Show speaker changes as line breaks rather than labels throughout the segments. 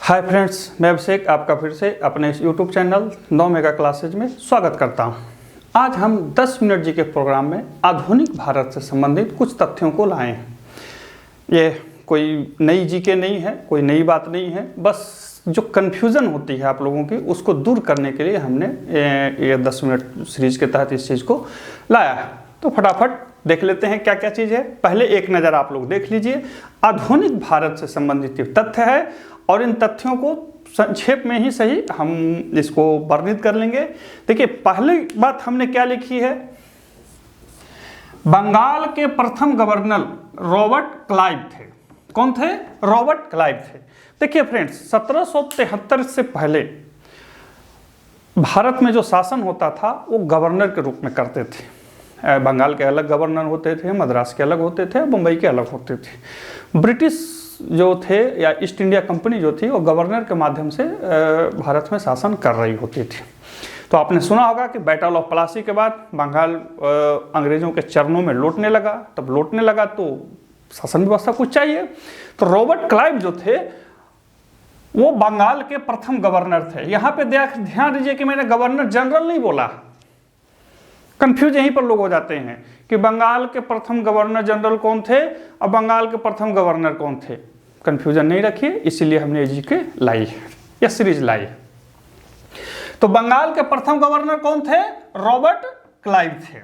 Hi friends, मैं अभिषेक आपका फिर से अपने इस यूट्यूब चैनल 9 मेगा क्लासेज में स्वागत करता हूं। आज हम 10 मिनट जी के प्रोग्राम में आधुनिक भारत से संबंधित कुछ तथ्यों को लाए हैं। ये कोई नई जी के नहीं है, कोई नई बात नहीं है, बस जो कन्फ्यूज़न होती है आप लोगों की उसको दूर करने के लिए हमने ये 10 मिनट सीरीज के तहत इस चीज़ को लाया है। तो फटाफट देख लेते हैं क्या क्या चीज़ है। पहले एक नज़र आप लोग देख लीजिए। आधुनिक भारत से संबंधित तथ्य है और इन तथ्यों को संक्षेप में ही सही हम इसको वर्णित कर लेंगे। देखिए, पहली बात हमने क्या लिखी है, बंगाल के प्रथम गवर्नर रॉबर्ट क्लाइव थे। कौन थे? रॉबर्ट क्लाइव थे। देखिए फ्रेंड्स, 1773 से पहले भारत में जो शासन होता था वो गवर्नर के रूप में करते थे। बंगाल के अलग गवर्नर होते थे, मद्रास के अलग होते थे, मुंबई के अलग होते थे। ब्रिटिश जो थे या ईस्ट इंडिया कंपनी जो थी वो गवर्नर के माध्यम से भारत में शासन कर रही होती थी। तो आपने सुना होगा कि बैटल ऑफ प्लासी के बाद बंगाल अंग्रेजों के चरणों में लौटने लगा। तब लौटने लगा तो शासन व्यवस्था कुछ चाहिए। तो रॉबर्ट क्लाइव जो थे वो बंगाल के प्रथम गवर्नर थे। यहाँ पे ध्यान दीजिए कि मैंने गवर्नर जनरल नहीं बोला। कंफ्यूज यहीं पर लोग हो जाते हैं कि बंगाल के प्रथम गवर्नर जनरल कौन थे और बंगाल के प्रथम गवर्नर कौन थे। कंफ्यूजन नहीं रखिए, इसीलिए हमने ये जीके लाई है, यह सीरीज लाई है। तो बंगाल के प्रथम गवर्नर कौन थे? रॉबर्ट क्लाइव थे।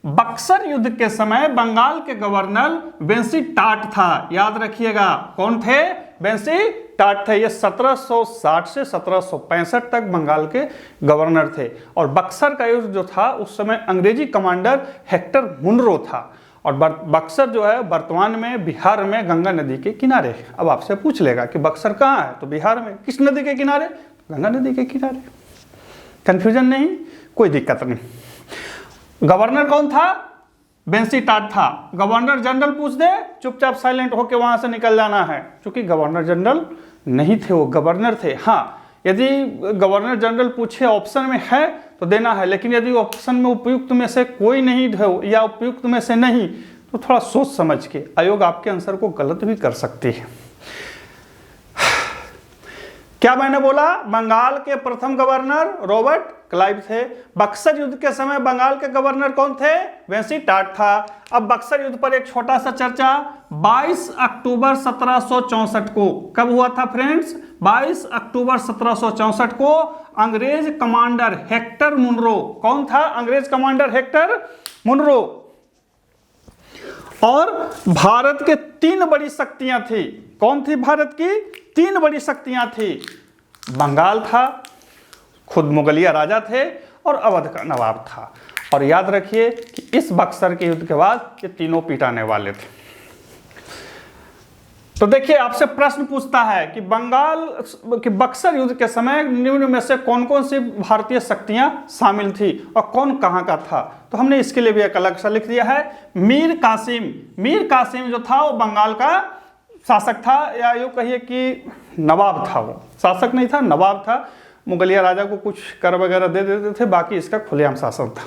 बक्सर युद्ध के समय बंगाल के गवर्नर बेंसी टाट था। याद रखिएगा, कौन थे? बेंसी टाट थे। ये 1760 से 1765 तक बंगाल के गवर्नर थे। और बक्सर का युद्ध जो था उस समय अंग्रेजी कमांडर हेक्टर मुनरो था। और बक्सर जो है वर्तमान में बिहार में गंगा नदी के किनारे है। अब आपसे पूछ लेगा कि बक्सर कहाँ है, तो बिहार में। किस नदी के किनारे? गंगा नदी के किनारे। कंफ्यूजन नहीं, कोई दिक्कत नहीं। गवर्नर कौन था? बेंसी टाट था। गवर्नर जनरल पूछ दे, चुपचाप साइलेंट होकर वहां से निकल जाना है, क्योंकि गवर्नर जनरल नहीं थे, वो गवर्नर थे। हाँ, यदि गवर्नर जनरल पूछे ऑप्शन में है तो देना है, लेकिन यदि ऑप्शन में उपयुक्त में से कोई नहीं हो या उपयुक्त में से नहीं, तो थोड़ा सोच समझ के आयोग आपके आंसर को गलत भी कर सकती है। क्या मैंने बोला? बंगाल के प्रथम गवर्नर रॉबर्ट क्लाइव थे। बक्सर युद्ध के समय बंगाल के गवर्नर कौन थे? बेंसी टाट था। अब बक्सर युद्ध पर एक छोटा सा चर्चा। 22 अक्टूबर 1764 को कब हुआ था फ्रेंड्स? 22 अक्टूबर 1764 को अंग्रेज कमांडर हेक्टर मुनरो। कौन था अंग्रेज कमांडर? Hector Munro. और भारत के 3 बड़ी शक्तियां थी। कौन थी भारत की 3 बड़ी शक्तियां थी? बंगाल था, खुद मुगलिया राजा थे, और अवध का नवाब था। और याद रखिए कि इस बक्सर के युद्ध के बाद ये तीनों पिटाने वाले थे। तो देखिए, आपसे प्रश्न पूछता है कि बक्सर युद्ध के समय निम्न में से कौन कौन सी भारतीय शक्तियां शामिल थी और कौन कहां का था। तो हमने इसके लिए भी एक अलग सा लिख दिया है। मीर कासिम जो था वो बंगाल का शासक था, या यूँ कहिए कि नवाब था। वो शासक नहीं था, नवाब था। मुगलिया राजा को कुछ कर वगैरह दे देते थे, बाकी इसका खुलेआम शासन था।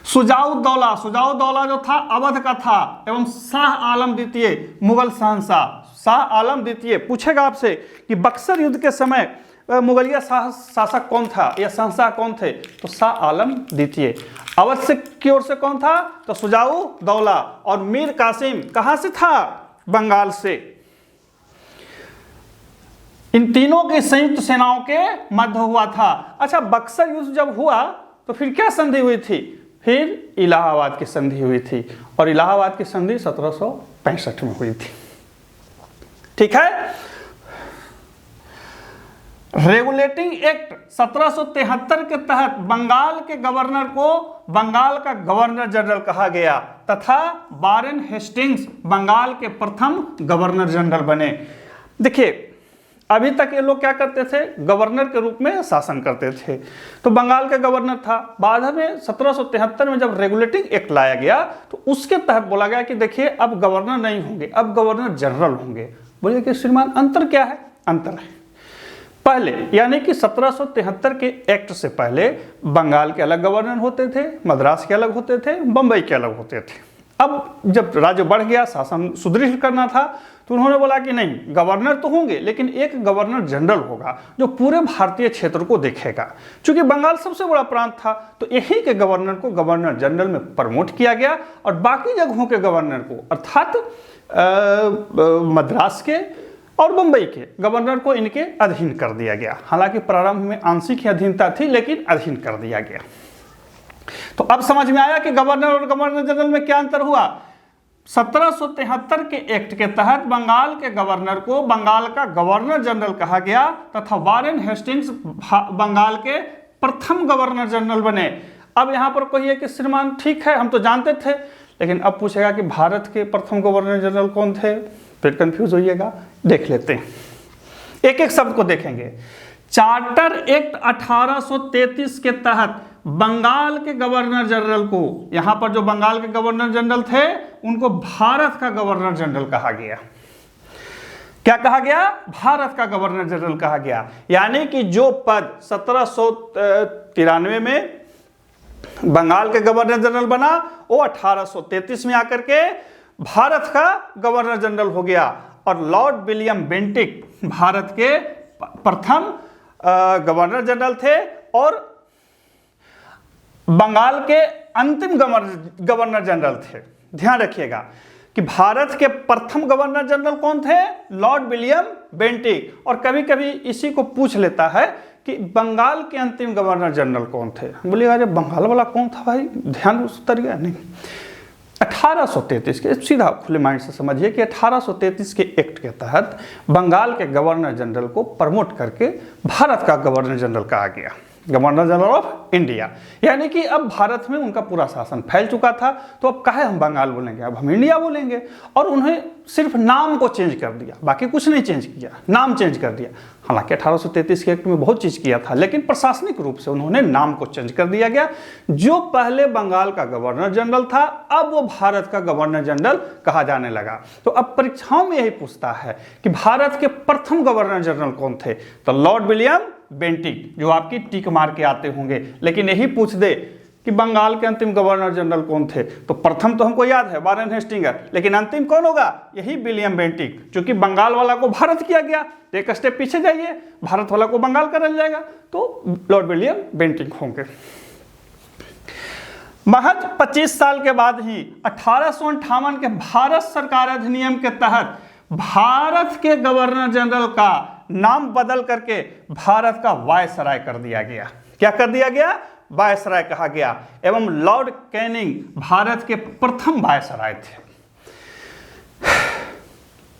सुजाउद्दौला जो था अवध का था, एवं शाह आलम द्वितीय मुगल शहंशाह। शाह आलम द्वितीय पूछेगा आपसे कि बक्सर युद्ध के समय मुगलिया शासक कौन था या शहंशाह कौन थे, तो शाह आलम द्वितीय। अवध से की ओर से कौन था? तो सुजाउद्दौला। और मीर कासिम कहां से था? बंगाल से। इन तीनों की संयुक्त सेनाओं के मध्य हुआ था। अच्छा, बक्सर युद्ध जब हुआ तो फिर क्या संधि हुई थी? फिर इलाहाबाद की संधि हुई थी, और इलाहाबाद की संधि 1765 में हुई थी। ठीक है। रेगुलेटिंग एक्ट 1773 के तहत बंगाल के गवर्नर को बंगाल का गवर्नर जनरल कहा गया, तथा वारेन हेस्टिंग्स बंगाल के प्रथम गवर्नर जनरल बने। देखिए, अभी तक ये लोग क्या करते थे? गवर्नर के रूप में शासन करते थे। तो बंगाल का गवर्नर था। बाद में 1773 में जब रेगुलेटिंग एक्ट लाया गया तो उसके तहत बोला गया कि देखिए, अब गवर्नर नहीं होंगे, अब गवर्नर जनरल होंगे। बोलिए कि श्रीमान अंतर क्या है? अंतर है, पहले यानी कि 1773 के एक्ट से पहले बंगाल के अलग गवर्नर होते थे, मद्रास के अलग होते थे, बंबई के अलग होते थे। अब जब राज्य बढ़ गया, शासन सुदृढ़ करना था, तो तो उन्होंने बोला कि नहीं, गवर्नर तो होंगे लेकिन एक गवर्नर जनरल होगा जो पूरे भारतीय क्षेत्र को देखेगा। चूंकि बंगाल सबसे बड़ा प्रांत था तो यही के गवर्नर को गवर्नर जनरल में प्रमोट किया गया और बाकी जगहों के गवर्नर को अर्थात मद्रास के और बंबई के गवर्नर को इनके अधीन कर दिया गया। हालांकि प्रारंभ में आंशिक अधीनता थी लेकिन अधीन कर दिया गया। तो अब समझ में आया कि गवर्नर और गवर्नर जनरल में क्या अंतर हुआ। 1773 के एक्ट के तहत बंगाल के गवर्नर को बंगाल का गवर्नर जनरल कहा गया तथा वारेन हेस्टिंग्स बंगाल के प्रथम गवर्नर जनरल बने। अब यहां पर कहिए कि श्रीमान ठीक है, हम तो जानते थे, लेकिन अब पूछेगा कि भारत के प्रथम गवर्नर जनरल कौन थे, फिर कंफ्यूज होइएगा। देख लेते हैं, एक एक शब्द को देखेंगे। चार्टर एक्ट 1833 के तहत बंगाल के गवर्नर जनरल को, यहां पर जो बंगाल के गवर्नर जनरल थे उनको भारत का गवर्नर जनरल कहा गया। क्या कहा गया? भारत का गवर्नर जनरल कहा गया। यानी कि जो पद 1793 में बंगाल के गवर्नर जनरल बना वो 1833 में आकर के भारत का गवर्नर जनरल हो गया। और लॉर्ड विलियम बेंटिक भारत के प्रथम गवर्नर जनरल थे और बंगाल के अंतिम गवर्नर जनरल थे। ध्यान रखिएगा कि भारत के प्रथम गवर्नर जनरल कौन थे? Lord William Bentinck. और कभी कभी इसी को पूछ लेता है कि बंगाल के अंतिम गवर्नर जनरल कौन थे। बोलिएगा अरे बंगाल वाला कौन था भाई, ध्यान उतर गया नहीं। 1833 के, सीधा खुले माइंड से समझिए कि 1833 के एक्ट के तहत बंगाल के गवर्नर जनरल को प्रमोट करके भारत का गवर्नर जनरल कहा गया, गवर्नर जनरल ऑफ इंडिया। यानी कि अब भारत में उनका पूरा शासन फैल चुका था, तो अब काहे हम बंगाल बोलेंगे, अब हम इंडिया बोलेंगे। और उन्हें सिर्फ नाम को चेंज कर दिया, बाकी कुछ नहीं चेंज किया, नाम चेंज कर दिया। हालांकि 1833 के एक्ट में बहुत चीज किया था, लेकिन प्रशासनिक रूप से उन्होंने नाम को चेंज कर दिया गया। जो पहले बंगाल का गवर्नर जनरल था अब वो भारत का गवर्नर जनरल कहा जाने लगा। तो अब परीक्षाओं में यही पूछता है कि भारत के प्रथम गवर्नर जनरल कौन थे, तो लॉर्ड विलियम बेंटिक, जो आपकी टिक मार के आते होंगे। लेकिन यही पूछ दे कि बंगाल के अंतिम गवर्नर जनरल कौन थे, तो प्रथम तो हमको याद है वारेन हेस्टिंग्स, लेकिन अंतिम कौन होगा? यही विलियम बेंटिक। क्योंकि बंगाल वाला को भारत किया गया, तो एक स्टेप पीछे जाइए, भारत वाला को बंगाल कर जाएगा, तो लॉर्ड विलियम बेंटिक होंगे। महज 25 साल के बाद ही 1858 के भारत सरकार अधिनियम के तहत भारत के गवर्नर जनरल का नाम बदल करके भारत का वायसराय कर दिया गया। क्या कर दिया गया? वायसराय कहा गया। एवं लॉर्ड कैनिंग भारत के प्रथम वायसराय थे।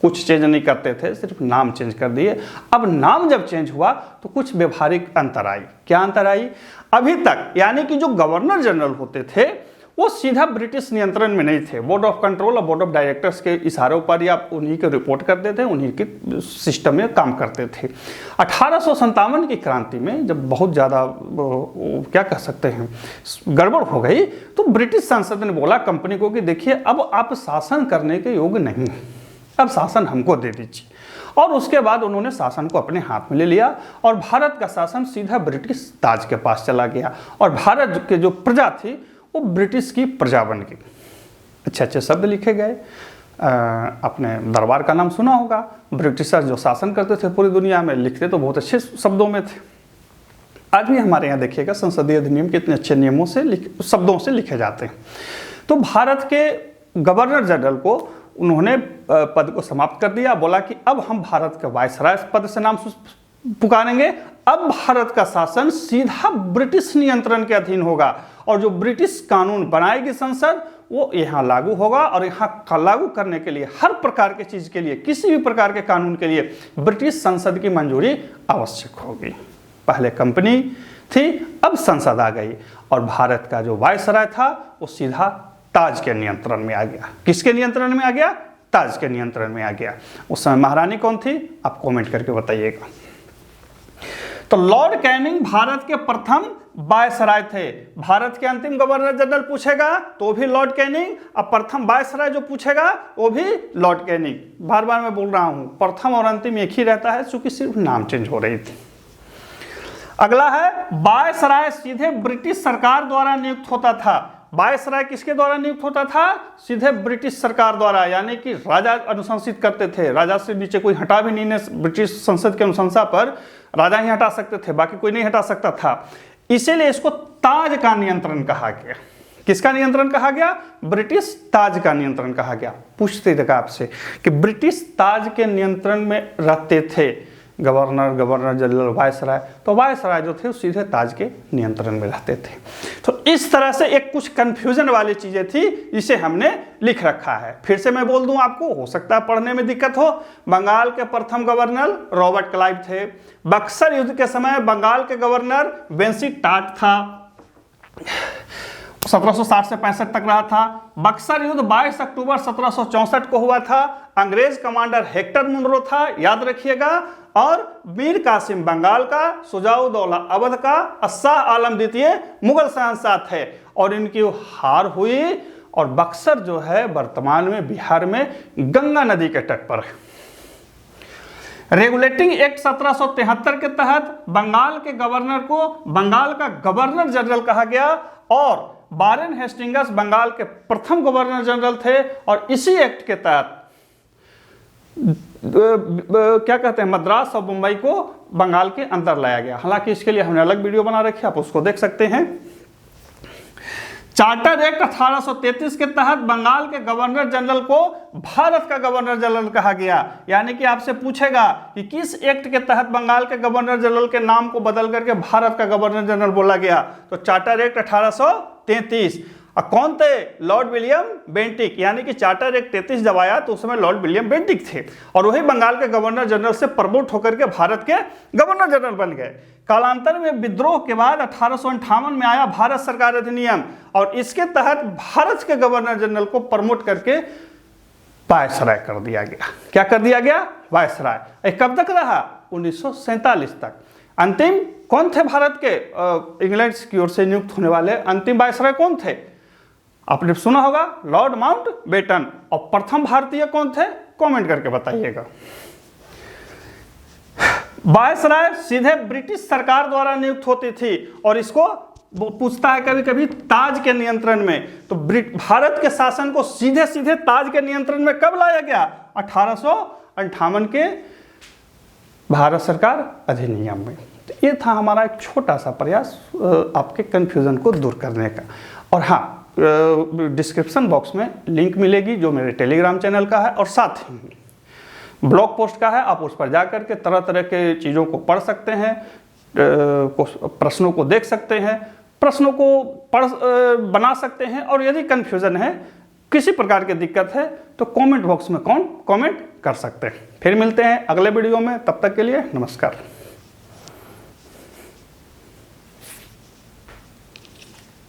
कुछ चेंज नहीं करते थे, सिर्फ नाम चेंज कर दिए। अब नाम जब चेंज हुआ तो कुछ व्यवहारिक अंतर आई। क्या अंतर आई? अभी तक यानी कि जो गवर्नर जनरल होते थे वो सीधा ब्रिटिश नियंत्रण में नहीं थे। बोर्ड ऑफ कंट्रोल और बोर्ड ऑफ डायरेक्टर्स के इशारों पर या उन्हीं को रिपोर्ट करते थे, उन्हीं के सिस्टम में काम करते थे। 1857 की क्रांति में जब बहुत ज़्यादा क्या कह सकते हैं गड़बड़ हो गई, तो ब्रिटिश संसद ने बोला कंपनी को कि देखिए अब आप शासन करने के योग्य नहीं, अब शासन हमको दे दीजिए। और उसके बाद उन्होंने शासन को अपने हाथ में ले लिया और भारत का शासन सीधा ब्रिटिश ताज के पास चला गया। और भारत के जो प्रजा थी वो ब्रिटिश की प्रजा बन गई। अच्छे अच्छे शब्द लिखे गए। अपने दरबार का नाम सुना होगा। ब्रिटिशर जो शासन करते थे पूरी दुनिया में, लिखते तो बहुत अच्छे शब्दों में थे। आज भी हमारे यहाँ देखिएगा संसदीय अधिनियम कितने अच्छे नियमों से शब्दों से लिखे जाते हैं। तो भारत के गवर्नर जनरल को उन्होंने पद को समाप्त कर दिया। बोला कि अब हम भारत के वायसराय पद से नाम पुकारेंगे। अब भारत का शासन सीधा ब्रिटिश नियंत्रण के अधीन होगा और जो ब्रिटिश कानून बनाएगी संसद वो यहाँ लागू होगा। और यहाँ लागू करने के लिए हर प्रकार के चीज के लिए, किसी भी प्रकार के कानून के लिए ब्रिटिश संसद की मंजूरी आवश्यक होगी। पहले कंपनी थी, अब संसद आ गई और भारत का जो वायसराय था वो सीधा ताज के नियंत्रण में आ गया। किसके नियंत्रण में आ गया? ताज के नियंत्रण में आ गया। उस समय महारानी कौन थी? आप कमेंट करके बताइएगा। तो लॉर्ड कैनिंग भारत के प्रथम वायसराय थे। भारत के अंतिम गवर्नर जनरल पूछेगा तो भी लॉर्ड कैनिंग, अब प्रथम वायसराय जो पूछेगा वो भी लॉर्ड कैनिंग। बार बार मैं बोल रहा हूं, प्रथम और अंतिम एक ही रहता है, क्योंकि सिर्फ नाम चेंज हो रही थी। अगला है वायसराय सीधे ब्रिटिश सरकार द्वारा नियुक्त होता था। वायसराय किसके द्वारा नियुक्त होता था? सीधे ब्रिटिश सरकार द्वारा, यानी कि राजा अनुशंसित करते थे। राजा से नीचे कोई हटा भी नहीं, ब्रिटिश संसद की अनुशंसा पर राजा ही हटा सकते थे, बाकी कोई नहीं हटा सकता था। इसीलिए इसको ताज का नियंत्रण कहा गया। किसका नियंत्रण कहा गया? ब्रिटिश ताज का नियंत्रण कहा गया। पूछते थे आपसे कि ब्रिटिश ताज के नियंत्रण में रहते थे गवर्नर, गवर्नर जनरल, वायसराय, तो वायसराय जो थे सीधे ताज के नियंत्रण में रहते थे। तो इस तरह से एक कुछ कंफ्यूजन वाली चीजें थी, इसे हमने लिख रखा है। फिर से मैं बोल दूं आपको, हो सकता है पढ़ने में दिक्कत हो। बंगाल के प्रथम गवर्नर रॉबर्ट क्लाइव थे। बक्सर युद्ध के समय बंगाल के गवर्नर वेंसी टाट था, 1760 से 65 तक रहा था। बक्सर युद्ध 22 अक्टूबर 1764 को हुआ था। अंग्रेज कमांडर हेक्टर मुनरो था, याद रखिएगा। और मीर कासिम बंगाल का, सुजाउद्दौला अवध का, शाह आलम द्वितीय मुगल शहंशाह थे, और इनकी हार हुई। और बक्सर जो है वर्तमान में बिहार में गंगा नदी के तट पर है। रेगुलेटिंग एक्ट 1773 के तहत बंगाल के गवर्नर को बंगाल का गवर्नर जनरल कहा गया, और वारेन हेस्टिंग्स बंगाल के प्रथम गवर्नर जनरल थे। और इसी एक्ट के तहत क्या कहते हैं, मद्रास और मुंबई को बंगाल के अंदर लाया गया। हालांकि इसके लिए हमने अलग वीडियो बना रखी है, आप उसको देख सकते हैं। चार्टर एक्ट 1833 के तहत बंगाल के गवर्नर जनरल को भारत का गवर्नर जनरल कहा गया। यानी कि आपसे पूछेगा कि किस एक्ट के तहत बंगाल के गवर्नर जनरल के नाम को बदल करके भारत का गवर्नर जनरल बोला गया, तो चार्टर एक्ट 1833। कौन थे? Lord William Bentinck. यानी कि चार्टर एक्ट 33 जब आया तो उस समय लॉर्ड विलियम बेंटिक थे, और वही बंगाल के गवर्नर जनरल से प्रमोट होकर के भारत के गवर्नर जनरल बन गए। कालांतर में विद्रोह के बाद 1858 में आया भारत सरकार अधिनियम, और इसके तहत भारत के गवर्नर जनरल को प्रमोट करके वायसराय कर दिया गया। क्या कर दिया गया? वायसराय। कब तक रहा? 1947 तक। अंतिम कौन थे भारत के इंग्लैंड की ओर से नियुक्त होने वाले अंतिम वायसराय कौन थे? आपने सुना होगा, लॉर्ड माउंटबेटन। और प्रथम भारतीय कौन थे? कमेंट करके बताइएगा। वायसराय सीधे ब्रिटिश सरकार द्वारा नियुक्त होती थी, और इसको पूछता है कभी कभी ताज के नियंत्रण में। तो भारत के शासन को सीधे सीधे ताज के नियंत्रण में कब लाया गया? 1858 के भारत सरकार अधिनियम में। तो ये था हमारा एक छोटा सा प्रयास आपके कंफ्यूजन को दूर करने का। और हाँ, डिस्क्रिप्शन बॉक्स में लिंक मिलेगी जो मेरे टेलीग्राम चैनल का है, और साथ ही ब्लॉग पोस्ट का है। आप उस पर जा करके तरह तरह के चीज़ों को पढ़ सकते हैं, प्रश्नों को देख सकते हैं, प्रश्नों को बना सकते हैं। और यदि कन्फ्यूज़न है, किसी प्रकार की दिक्कत है, तो कमेंट बॉक्स में कमेंट कर सकते हैं। फिर मिलते हैं अगले वीडियो में, तब तक के लिए नमस्कार।